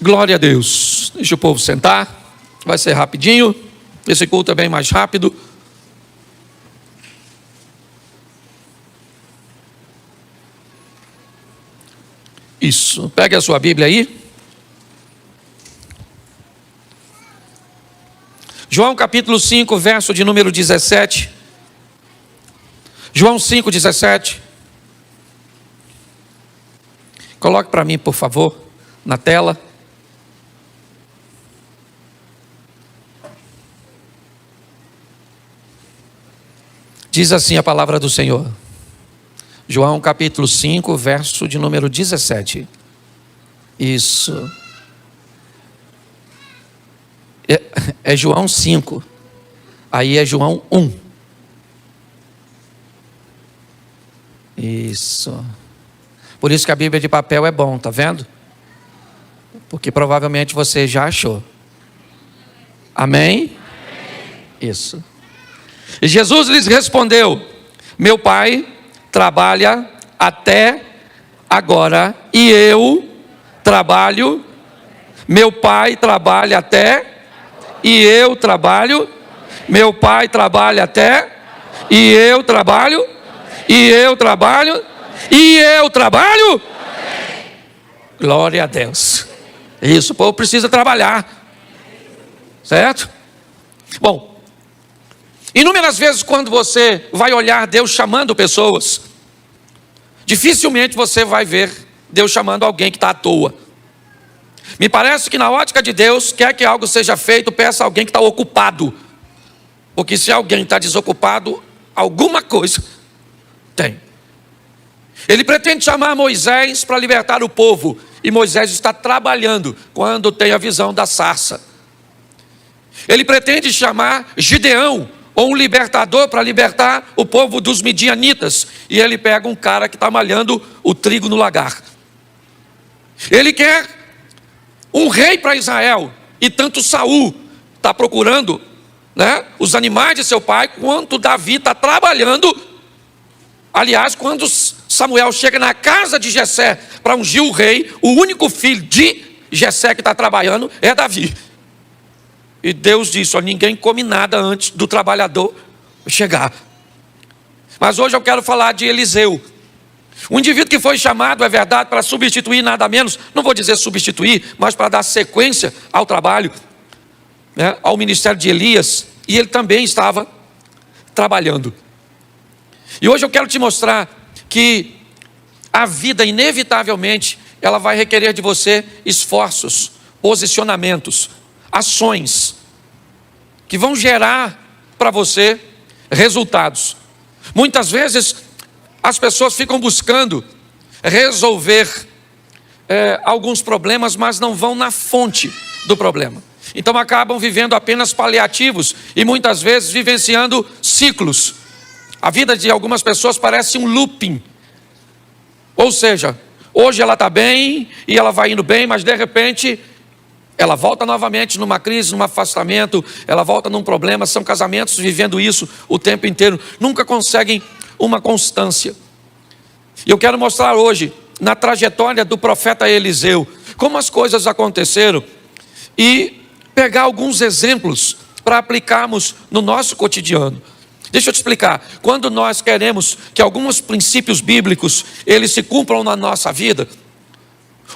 Glória a Deus. Deixa o povo sentar. Vai ser rapidinho. Esse culto é bem mais rápido. Isso. Pegue a sua Bíblia aí. João capítulo 5, verso de número 17. João 5, 17. Coloque para mim, por favor, na tela. Diz assim a palavra do Senhor. João capítulo 5, verso de número 17. Isso. É João 5. Aí é João 1. Isso. Por isso que a Bíblia de papel é bom, tá vendo? Porque provavelmente você já achou. Amém? Isso. E Jesus lhes respondeu: meu Pai trabalha até agora e eu trabalho. Meu Pai trabalha até e eu trabalho. Meu Pai trabalha até e eu trabalho. E eu trabalho. E eu trabalho. Glória a Deus. Isso, o povo precisa trabalhar. Certo? Bom, inúmeras vezes quando você vai olhar Deus chamando pessoas, dificilmente você vai ver Deus chamando alguém que está à toa. Me parece que na ótica de Deus, quer que algo seja feito, peça a alguém que está ocupado. Porque se alguém está desocupado, alguma coisa tem. Ele pretende chamar Moisés para libertar o povo. E Moisés está trabalhando quando tem a visão da sarça. Ele pretende chamar Gideão, ou um libertador, para libertar o povo dos midianitas. E ele pega um cara que está malhando o trigo no lagar. Ele quer um rei para Israel. E tanto Saul está procurando, né, os animais de seu pai, quanto Davi está trabalhando. Aliás, quando Samuel chega na casa de Jessé para ungir o rei, o único filho de Jessé que está trabalhando é Davi. E Deus disse: ó, ninguém come nada antes do trabalhador chegar. Mas hoje eu quero falar de Eliseu. Um indivíduo que foi chamado, é verdade, para substituir nada menos, não vou dizer substituir, mas para dar sequência ao trabalho, né, ao ministério de Elias. E ele também estava trabalhando. E hoje eu quero te mostrar que a vida, inevitavelmente, ela vai requerer de você esforços, posicionamentos, ações, que vão gerar para você resultados. Muitas vezes, as pessoas ficam buscando resolver alguns problemas, mas não vão na fonte do problema. Então acabam vivendo apenas paliativos e muitas vezes vivenciando ciclos. A vida de algumas pessoas parece um looping. Ou seja, hoje ela está bem e ela vai indo bem, mas de repente ela volta novamente numa crise, num afastamento, ela volta num problema. São casamentos vivendo isso o tempo inteiro, nunca conseguem uma constância. E eu quero mostrar hoje, na trajetória do profeta Eliseu, como as coisas aconteceram e pegar alguns exemplos para aplicarmos no nosso cotidiano. Deixa eu te explicar, quando nós queremos que alguns princípios bíblicos, eles se cumpram na nossa vida,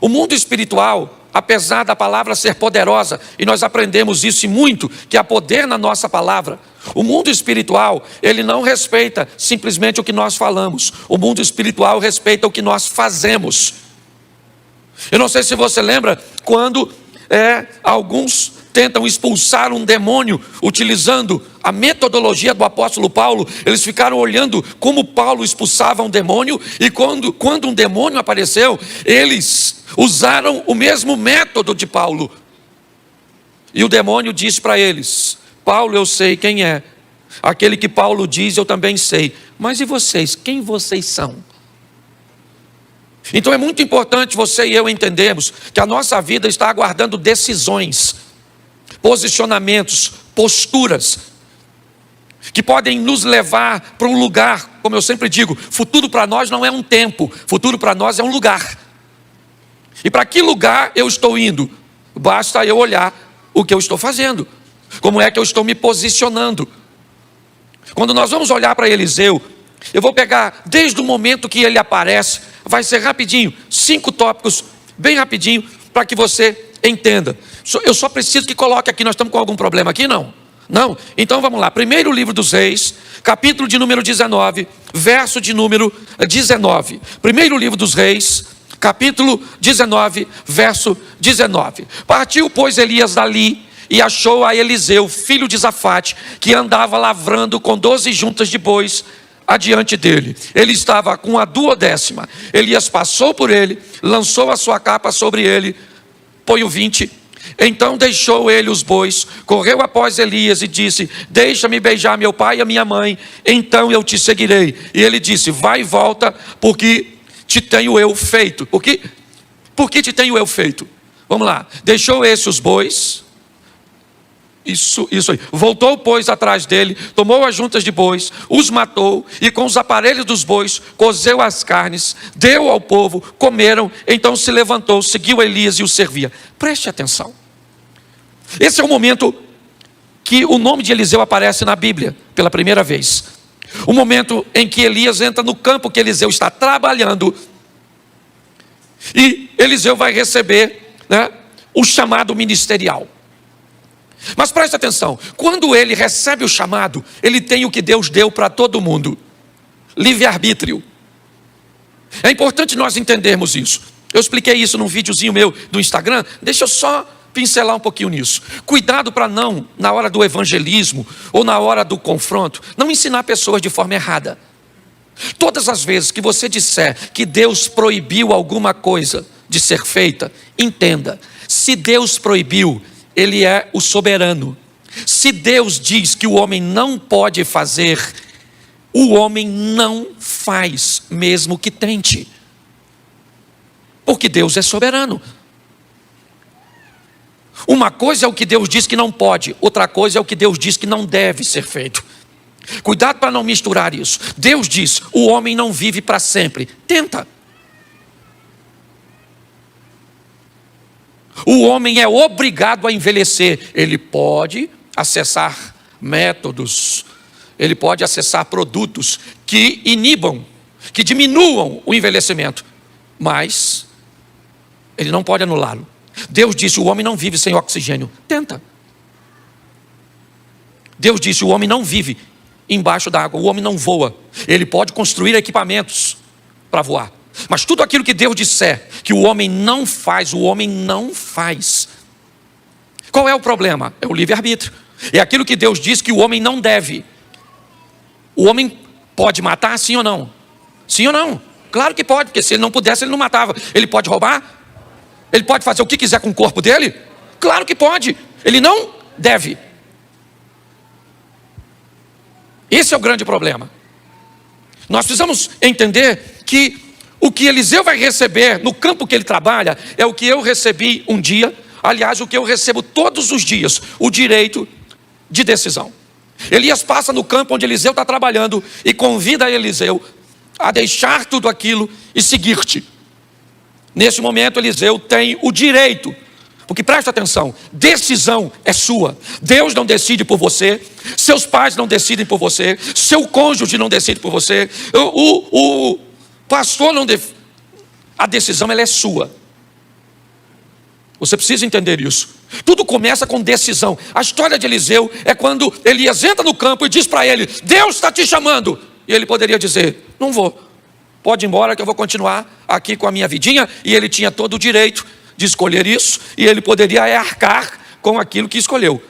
o mundo espiritual, apesar da palavra ser poderosa, e nós aprendemos isso e muito, que há poder na nossa palavra, o mundo espiritual, ele não respeita simplesmente o que nós falamos, o mundo espiritual respeita o que nós fazemos. Eu não sei se você lembra, quando alguns tentam expulsar um demônio utilizando a metodologia do apóstolo Paulo, eles ficaram olhando como Paulo expulsava um demônio, e quando um demônio apareceu, eles usaram o mesmo método de Paulo. E o demônio disse para eles: Paulo, eu sei quem é, aquele que Paulo diz eu também sei, mas e vocês, quem vocês são? Então é muito importante você e eu entendermos que a nossa vida está aguardando decisões, posicionamentos, posturas, que podem nos levar para um lugar. Como eu sempre digo, futuro para nós não é um tempo, futuro para nós é um lugar. E para que lugar eu estou indo? Basta eu olhar o que eu estou fazendo. Como é que eu estou me posicionando. Quando nós vamos olhar para Eliseu, eu vou pegar desde o momento que ele aparece, vai ser rapidinho, 5 tópicos, bem rapidinho, para que você entenda. Eu só preciso que coloque aqui, nós estamos com algum problema aqui? Não. Não? Então vamos lá. Primeiro livro dos Reis, capítulo de número 19, verso de número 19. Primeiro livro dos Reis, capítulo 19, verso 19. Partiu, pois, Elias dali e achou a Eliseu, filho de Zafate, que andava lavrando com 12 juntas de bois adiante dele. Ele estava com a 12ª. Elias passou por ele, lançou a sua capa sobre ele. Põe o 20. Então deixou ele os bois, correu após Elias e disse: deixa-me beijar meu pai e a minha mãe, então eu te seguirei. E ele disse: vai e volta, porque te tenho eu feito. Por que te tenho eu feito? Vamos lá. Deixou os bois. Isso aí. Voltou, pois, atrás dele, tomou as juntas de bois, os matou, e com os aparelhos dos bois, cozeu as carnes, deu ao povo, comeram, então se levantou, seguiu Elias e o servia. Preste atenção. Esse é o momento que o nome de Eliseu aparece na Bíblia, pela primeira vez. O momento em que Elias entra no campo que Eliseu está trabalhando, e Eliseu vai receber, o chamado ministerial. Mas preste atenção, quando ele recebe o chamado, ele tem o que Deus deu para todo mundo: livre-arbítrio. É importante nós entendermos isso. Eu expliquei isso num videozinho meu do Instagram, deixa eu só pincelar um pouquinho nisso. Cuidado para não, na hora do evangelismo ou na hora do confronto, não ensinar pessoas de forma errada. Todas as vezes que você disser que Deus proibiu alguma coisa de ser feita, entenda, se Deus proibiu, Ele é o soberano. Se Deus diz que o homem não pode fazer, o homem não faz, mesmo que tente. Porque Deus é soberano. Uma coisa é o que Deus diz que não pode, outra coisa é o que Deus diz que não deve ser feito. Cuidado para não misturar isso. Deus diz: o homem não vive para sempre. Tenta. O homem é obrigado a envelhecer. Ele pode acessar métodos, ele pode acessar produtos que inibam, que diminuam o envelhecimento, mas ele não pode anulá-lo. Deus disse: o homem não vive sem oxigênio. Tenta. Deus disse: o homem não vive embaixo da água, o homem não voa. Ele pode construir equipamentos para voar, mas tudo aquilo que Deus disser que o homem não faz, o homem não faz. Qual é o problema? É o livre-arbítrio. É aquilo que Deus diz que o homem não deve. O homem pode matar, sim ou não? Sim ou não? Claro que pode, porque se ele não pudesse, ele não matava. Ele pode roubar? Ele pode fazer o que quiser com o corpo dele? Claro que pode. Ele não deve. Esse é o grande problema. Nós precisamos entender que o que Eliseu vai receber no campo que ele trabalha é o que eu recebi um dia, aliás, o que eu recebo todos os dias: o direito de decisão. Elias passa no campo onde Eliseu está trabalhando e convida Eliseu a deixar tudo aquilo e seguir-te. Nesse momento, Eliseu tem o direito, porque presta atenção, decisão é sua. Deus não decide por você, seus pais não decidem por você, seu cônjuge não decide por você, o pastor não decide. A decisão, ela é sua. Você precisa entender isso. Tudo começa com decisão. A história de Eliseu é quando Elias entra no campo e diz para ele: Deus está te chamando. E ele poderia dizer: não vou, pode ir embora que eu vou continuar aqui com a minha vidinha. E ele tinha todo o direito de escolher isso, e ele poderia arcar com aquilo que escolheu.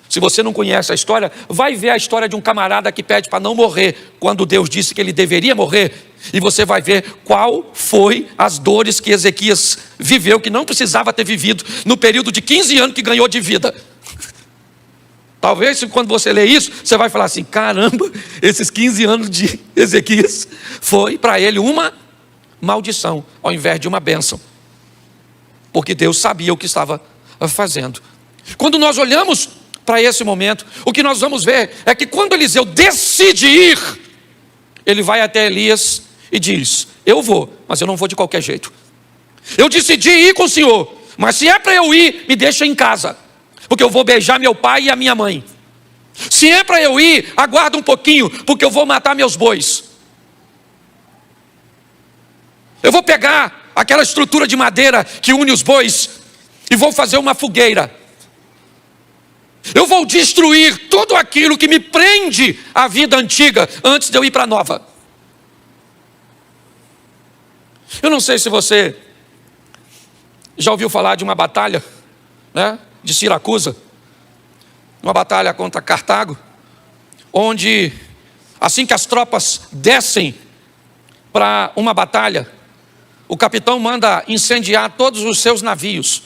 Se você não conhece a história, vai ver a história de um camarada que pede para não morrer, quando Deus disse que ele deveria morrer. E você vai ver qual foi as dores que Ezequias viveu, que não precisava ter vivido, no período de 15 anos que ganhou de vida. Talvez quando você lê isso, você vai falar assim: caramba, esses 15 anos de Ezequias foi para ele uma maldição, ao invés de uma bênção. Porque Deus sabia o que estava fazendo. Quando nós olhamos para esse momento, o que nós vamos ver é que quando Eliseu decide ir, ele vai até Elias e diz: eu vou, mas eu não vou de qualquer jeito. Eu decidi ir com o Senhor, Mas se é para eu ir, me deixa em casa, porque eu vou beijar meu pai e a minha mãe. Se é para eu ir, aguarda um pouquinho, porque eu vou matar meus bois. Eu vou pegar aquela estrutura de madeira que une os bois e vou fazer uma fogueira. Eu vou destruir tudo aquilo que me prende à vida antiga antes de eu ir para a nova. Eu não sei se você já ouviu falar de uma batalha, né, de Siracusa, uma batalha contra Cartago, onde assim que as tropas descem para uma batalha, o capitão manda incendiar todos os seus navios.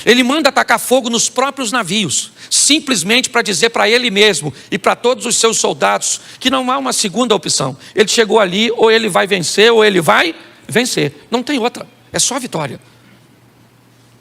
Ele manda atacar fogo nos próprios navios, simplesmente para dizer para ele mesmo e para todos os seus soldados que não há uma segunda opção. Ele chegou ali, ou ele vai vencer, ou ele vai vencer. Não tem outra, é só vitória.